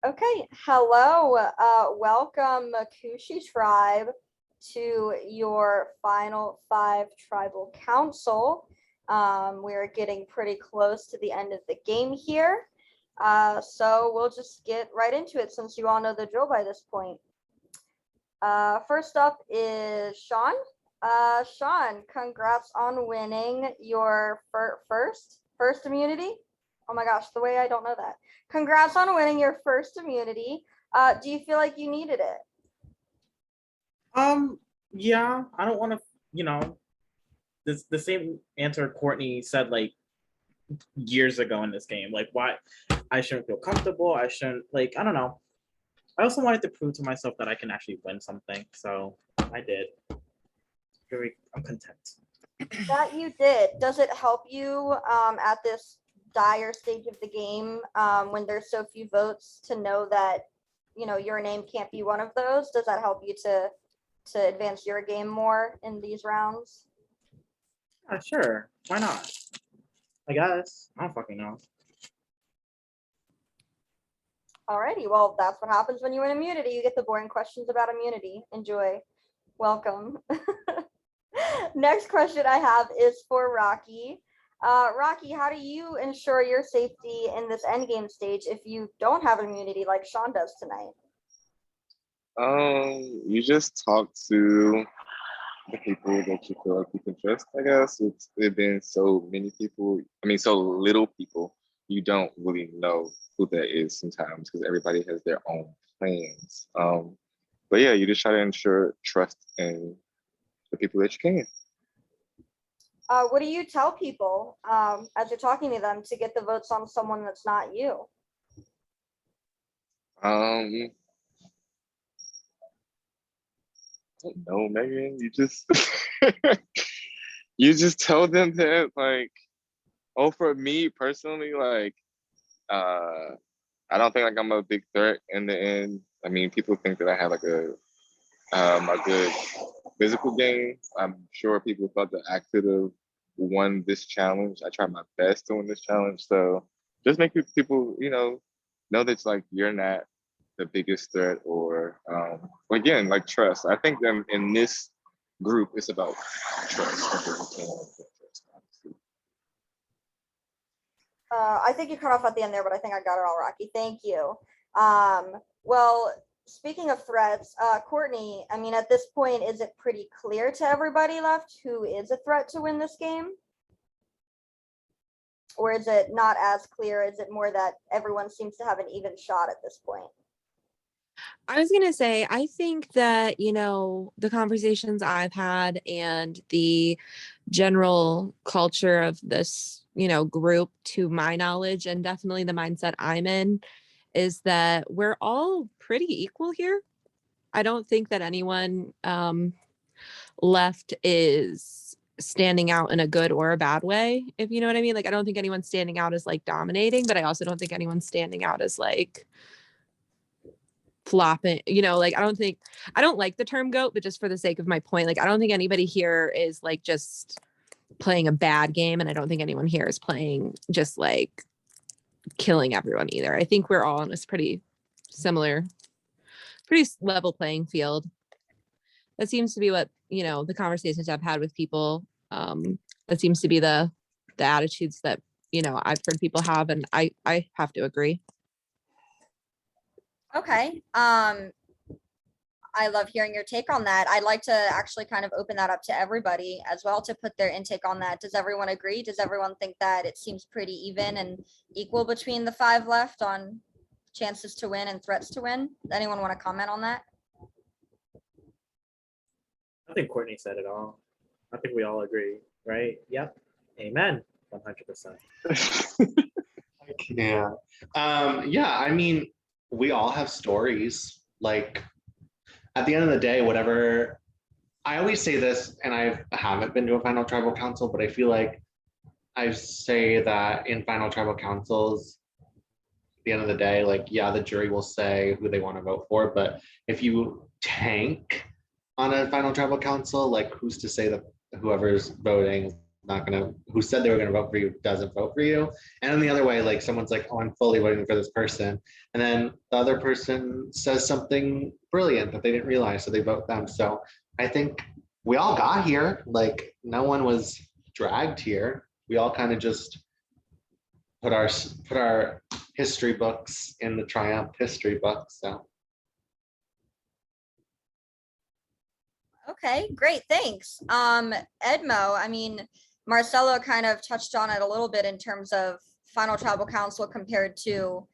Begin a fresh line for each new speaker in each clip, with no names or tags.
Okay, hello. Welcome, Macushi tribe, to your final five tribal council. We're getting pretty close to the end of the game here. So we'll just get right into it since you all know the drill by this point. First up is Sean. Sean, congrats on winning your first immunity. Oh my gosh, the way I don't know that. Congrats on winning your first immunity. Do you feel like you needed it?
Yeah, I don't want to, you know, this the same answer Courtney said like years ago in this game. Like, why I shouldn't feel comfortable. I shouldn't I don't know. I also wanted to prove to myself that I can actually win something, so I did. I'm content.
That you did. Does it help you at this dire stage of the game when there's so few votes to know that your name can't be one of those? Does that help you to advance your game more in these rounds?
Sure. Why not? I guess. I don't fucking know.
Alrighty, well, that's what happens when you win immunity. You get the boring questions about immunity. Enjoy. Welcome. Next question I have is for Rocky. Rocky, how do you ensure your safety in this endgame stage if you don't have immunity like Sean does tonight?
You just talk to the people that you feel like you can trust, I guess. There've been so many people, so little people, you don't really know who that is sometimes because everybody has their own plans. But yeah, you just try to ensure trust in the people that you can.
What do you tell people as you're talking to them to get the votes on someone that's not you?
I don't know, Megan. You just you just tell them that for me personally, I don't think I'm a big threat in the end. People think that I have a good physical game. I'm sure people thought that I could have won this challenge. I tried my best to win this challenge. So just make people, know that you're not the biggest threat or again, trust. I think in this group it's about trust.
I think you cut off at the end there, but I think I got it all, Rocky. Thank you. Well, speaking of threats, Courtney, at this point, is it pretty clear to everybody left who is a threat to win this game? Or is it not as clear? Is it more that everyone seems to have an even shot at this point?
I was going to say, I think that, the conversations I've had and the general culture of this, group, to my knowledge, and definitely the mindset I'm in, is that we're all pretty equal here. I don't think that anyone left is standing out in a good or a bad way, if you know what I mean. I don't think anyone's standing out as dominating, but I also don't think anyone's standing out as flopping, I don't like the term goat, but just for the sake of my point, I don't think anybody here is just playing a bad game, and I don't think anyone here is playing just killing everyone either. I think we're all on this pretty similar, pretty level playing field. That seems to be what the conversations I've had with people, that seems to be the attitudes that I've heard people have, and I have to agree.
Okay. I love hearing your take on that. I'd like to actually kind of open that up to everybody as well to put their intake on that. Does everyone agree? Does everyone think that it seems pretty even and equal between the five left on chances to win and threats to win? Does anyone want to comment on that?
I think Courtney said it all. I think we all agree, right? Yep. Amen. 100%.
Yeah. We all have stories. At the end of the day, whatever, I always say this, and I haven't been to a final tribal council, but I feel like I say that in final tribal councils, at the end of the day, the jury will say who they want to vote for, but if you tank on a final tribal council, who's to say that whoever's voting who said they were gonna vote for you doesn't vote for you. And in the other way, like someone's like, oh, I'm fully voting for this person. And then the other person says something brilliant that they didn't realize, so they vote them. So I think we all got here, like no one was dragged here. We all kind of just put our history books in the Triumph history book. So
Okay, great, thanks. Edmo, I mean, Marcelo kind of touched on it a little bit in terms of final tribal council compared to,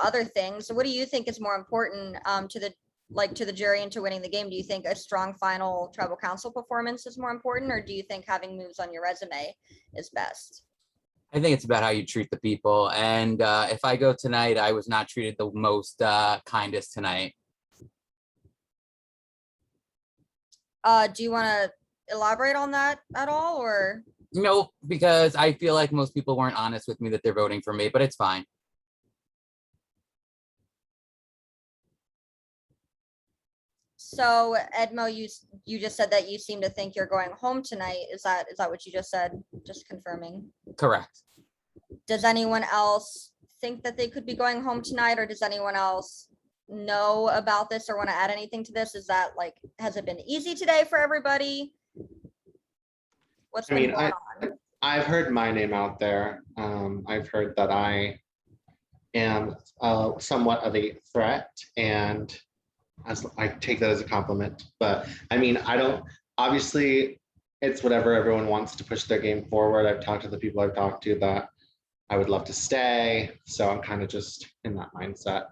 other things. So what do you think is more important to the jury and to winning the game? Do you think a strong final tribal council performance is more important, or do you think having moves on your resume is best?
I think it's about how you treat the people. And if I go tonight, I was not treated the most kindest tonight.
Do you want to elaborate on that at all, or?
Nope, because I feel like most people weren't honest with me that they're voting for me, but it's fine.
So Edmo, you just said that you seem to think you're going home tonight. Is that what you just said? Just confirming.
Correct.
Does anyone else think that they could be going home tonight, or does anyone else know about this or want to add anything to this? Is that has it been easy today for everybody? What's been going on?
I've heard my name out there. I've heard that I am somewhat of a threat, and I take that as a compliment. But I mean, obviously it's whatever everyone wants to push their game forward. I've talked to the people I've talked to that I would love to stay. So I'm kind of just in that mindset.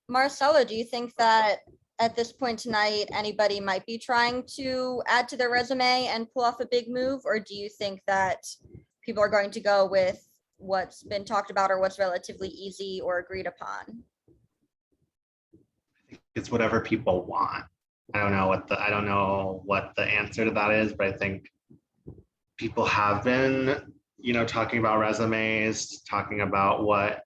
Marcelo, do you think that at this point tonight, anybody might be trying to add to their resume and pull off a big move? Or do you think that people are going to go with what's been talked about or what's relatively easy or agreed upon?
It's whatever people want. I don't know what the answer to that is, but I think people have been, talking about resumes, talking about what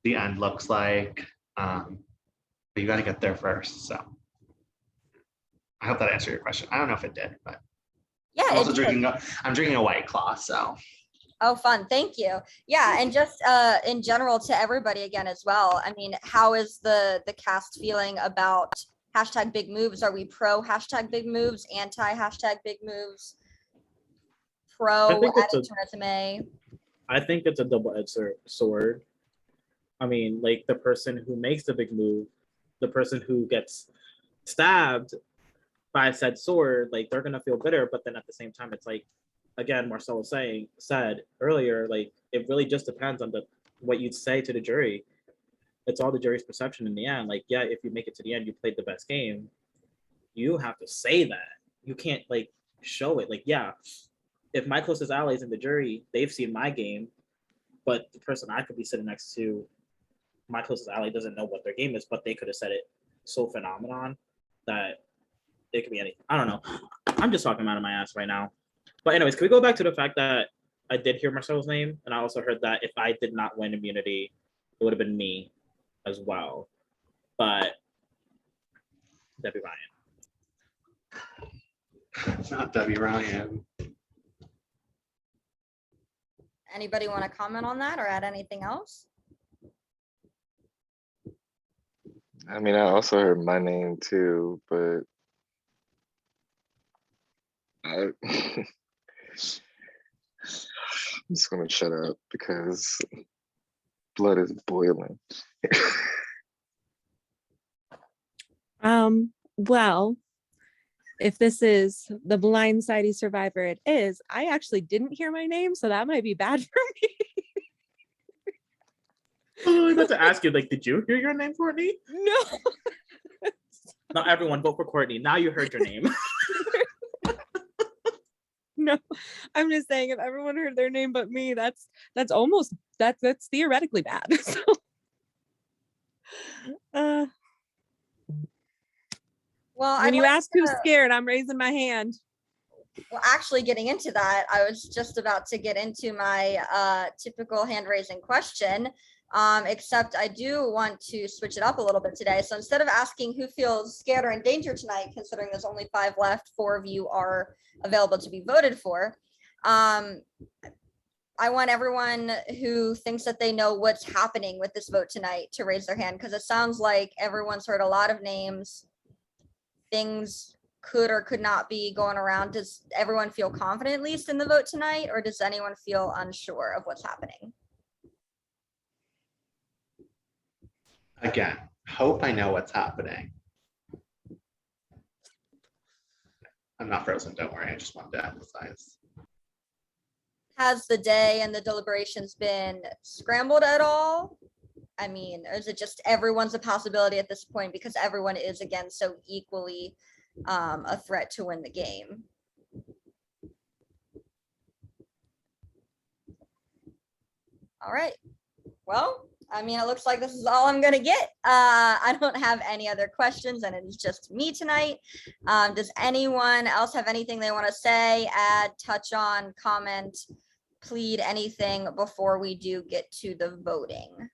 the end looks like. But you got to get there first. So I hope that answered your question. I don't know if it did, but
yeah,
I'm drinking a White Claw. So.
Oh, fun. Thank you. Yeah. And just in general to everybody again as well. I mean, how is the cast feeling about hashtag big moves? Are we pro hashtag big moves, anti hashtag big moves, pro adding to resume?
I think it's a double-edged sword. I mean, like the person who makes the big move, the person who gets stabbed by said sword, like they're gonna feel bitter, but then at the same time, it's like, again, Marcelo said earlier, like it really just depends on what you'd say to the jury. It's all the jury's perception in the end. Like, yeah, if you make it to the end, you played the best game. You have to say that. You can't show it. Like, yeah, if my closest allies in the jury, they've seen my game, but the person I could be sitting next to, my closest ally doesn't know what their game is, but they could have said it so phenomenon that it could be anything. I don't know. I'm just talking out of my ass right now. But anyways, can we go back to the fact that I did hear Marcelo's name, and I also heard that if I did not win immunity, it would have been me as well. But Debbie Ryan.
It's not Debbie Ryan.
Anybody want to comment on that or add anything else?
I mean, I also heard my name too, but I'm just gonna shut up because blood is boiling.
Well, if this is the blindsidey survivor it is, I actually didn't hear my name, so that might be bad for me.
I was about to ask you, did you hear your name, Courtney?
No.
Not everyone vote for Courtney. Now you heard your name.
No, I'm just saying if everyone heard their name but me, that's theoretically bad. So,
well,
when you ask who's scared, I'm raising my hand.
Well, actually getting into that, I was just about to get into my typical hand raising question. Except I do want to switch it up a little bit today. So instead of asking who feels scared or in danger tonight, considering there's only 5 left, 4 of you are available to be voted for. I want everyone who thinks that they know what's happening with this vote tonight to raise their hand, because it sounds like everyone's heard a lot of names. Things could or could not be going around. Does everyone feel confident at least in the vote tonight, or does anyone feel unsure of what's happening?
Again, hope I know what's happening. I'm not frozen, don't worry. I just wanted to emphasize.
Has the day and the deliberations been scrambled at all? I mean, or is it just everyone's a possibility at this point because everyone is, again, so equally a threat to win the game? All right. Well, I mean, it looks like this is all I'm going to get. I don't have any other questions, and it's just me tonight. Does anyone else have anything they want to say, add, touch on, comment, plead, anything before we do get to the voting?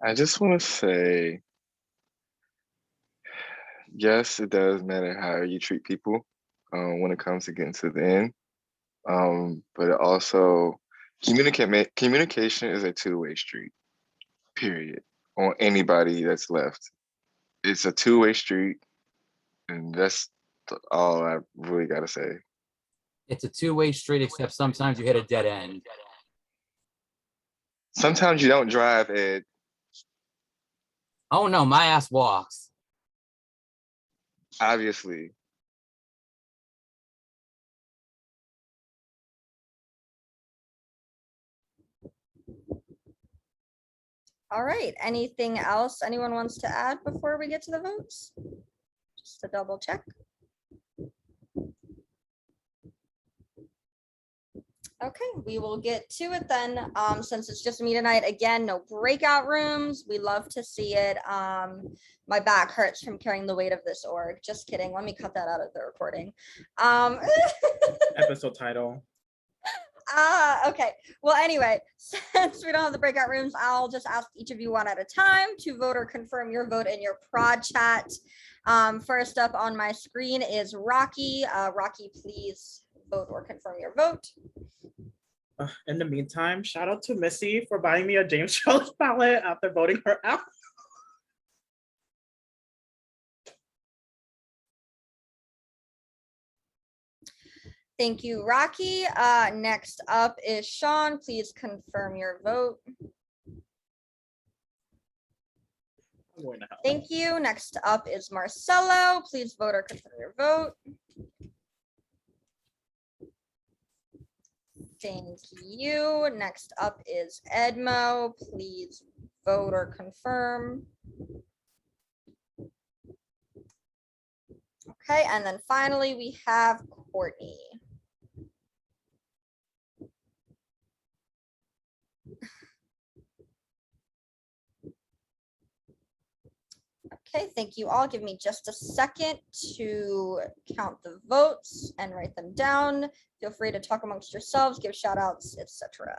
I just want to say, yes, it does matter how you treat people when it comes to getting to the end. But it also, communication is a two-way street, period, on anybody that's left. It's a two-way street, and that's all I really got to say.
It's a two-way street, except sometimes you hit a dead end.
Sometimes you don't drive, Ed.
Oh no, my ass walks.
Obviously.
All right. Anything else anyone wants to add before we get to the votes? Just to double check. Okay, we will get to it then. Since it's just me tonight, again, no breakout rooms. We love to see it. My back hurts from carrying the weight of this org. Just kidding. Let me cut that out of the recording.
Episode title.
Okay. Well, anyway, since we don't have the breakout rooms, I'll just ask each of you one at a time to vote or confirm your vote in your prod chat. First up on my screen is Rocky. Rocky, please vote or confirm your vote.
In the meantime, shout out to Missy for buying me a James Charles palette after voting her out.
Thank you, Rocky. Next up is Sean. Please confirm your vote.
I'm going to hell.
Thank you. Next up is Marcelo. Please vote or confirm your vote. Thank you. Next up is Edmo. Please vote or confirm. Okay, and then finally we have Courtney. Okay, thank you all. Give me just a second to count the votes and write them down. Feel free to talk amongst yourselves, give shout outs, etc.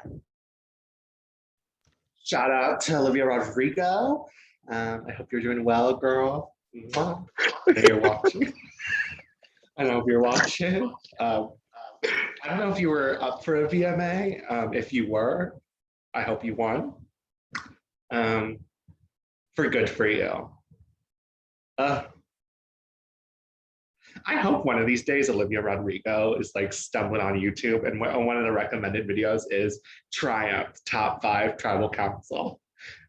Shout out to Olivia Rodrigo. I hope you're doing well, girl. I know you're watching. I know if you're watching. I don't know if you were up for a VMA. If you were, I hope you won. For good for you. I hope one of these days Olivia Rodrigo is like stumbling on YouTube and one of the recommended videos is Triumph Top 5 Tribal Council.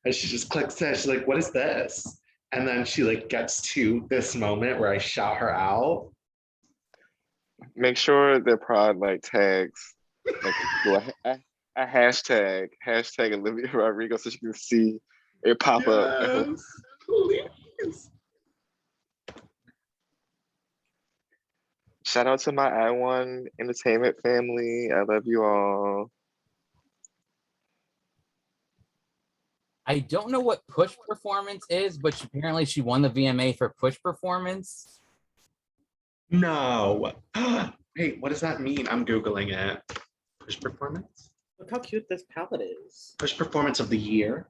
And she just clicks it. She's like, what is this? And then she like gets to this moment where I shout her out.
Make sure the prod like tags, like do a hashtag Olivia Rodrigo so she can see it pop up.
Please.
Shout out to my I1 Entertainment family. I love you all.
I don't know what push performance is, but apparently she won the VMA for push performance.
No. Wait, what does that mean? I'm Googling it. Push performance?
Look how cute this palette is.
Push performance of the year.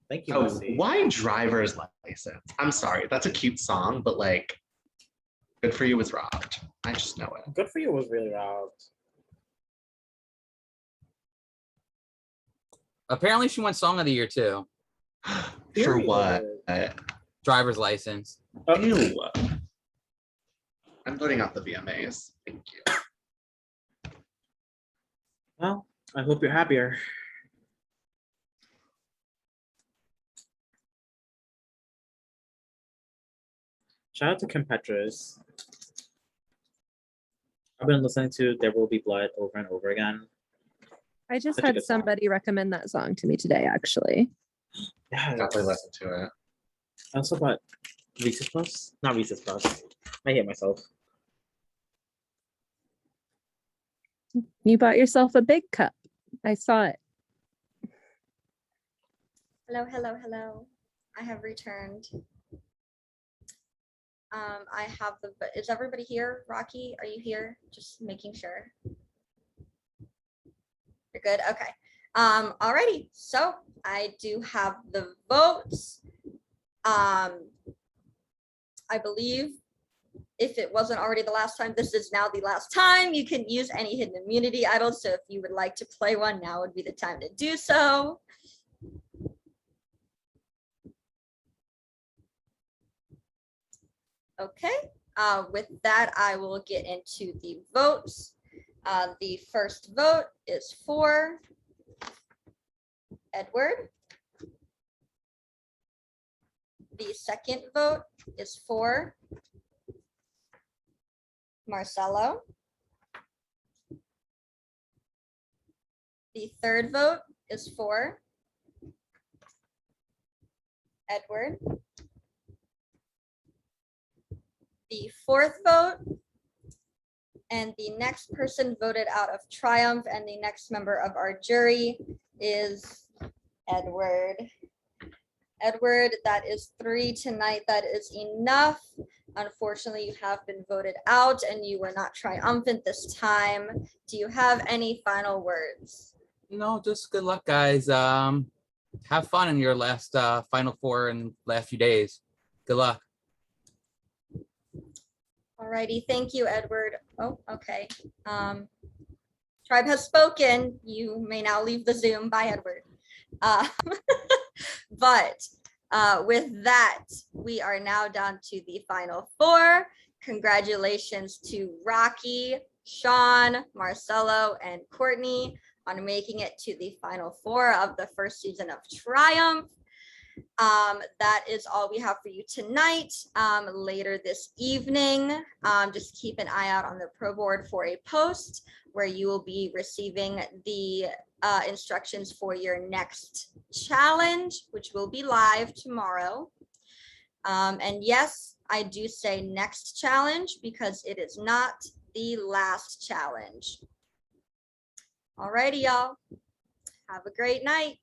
Thank you,
Oh,
Missy.
why driver's license? I'm sorry, that's a cute song, but like, Good For You was robbed. I just know it.
Good For You was really loud.
Apparently, she won Song of the Year too.
For what?
Driver's license.
Oh,
Ew. I'm voting out the VMAs. Thank you.
well, I hope you're happier. Shout out to Kim Petras. I've been listening to There Will Be Blood over and over again.
I just
Such a
had
good song.
somebody recommend that song to me today, actually.
Yeah,
Definitely listen to it.
I also bought Reese's Puffs. Not Reese's Puffs. I hate myself.
You bought yourself a big cup. I saw it.
Hello, hello, hello. I have returned. I have is everybody here? Rocky, are you here? Just making sure. You're good, okay. Alrighty, so I do have the votes. I believe if it wasn't already the last time, this is now the last time. You can use any hidden immunity idols, so if you would like to play one, now would be the time to do so. Okay, with that, I will get into the votes. The first vote is for Edward. The second vote is for Marcelo. The third vote is for Edward. The fourth vote and the next person voted out of Triumph and the next member of our jury is Edward. Edward, that is 3 tonight. That is enough. Unfortunately, you have been voted out and you were not triumphant this time. Do you have any final words?
No, just good luck, guys. Have fun in your last Final Four in the last few days. Good luck.
Alrighty, thank you, Edward. Oh, okay. Tribe has spoken. You may now leave the Zoom. Bye, Edward. But with that, we are now down to the final four. Congratulations to Rocky, Sean, Marcelo, and Courtney on making it to the final four of the first season of Triumph. That is all we have for you tonight. Later this evening, just keep an eye out on the pro board for a post where you will be receiving the instructions for your next challenge, which will be live tomorrow. And yes, I do say next challenge because it is not the last challenge. Alrighty, y'all. Have a great night.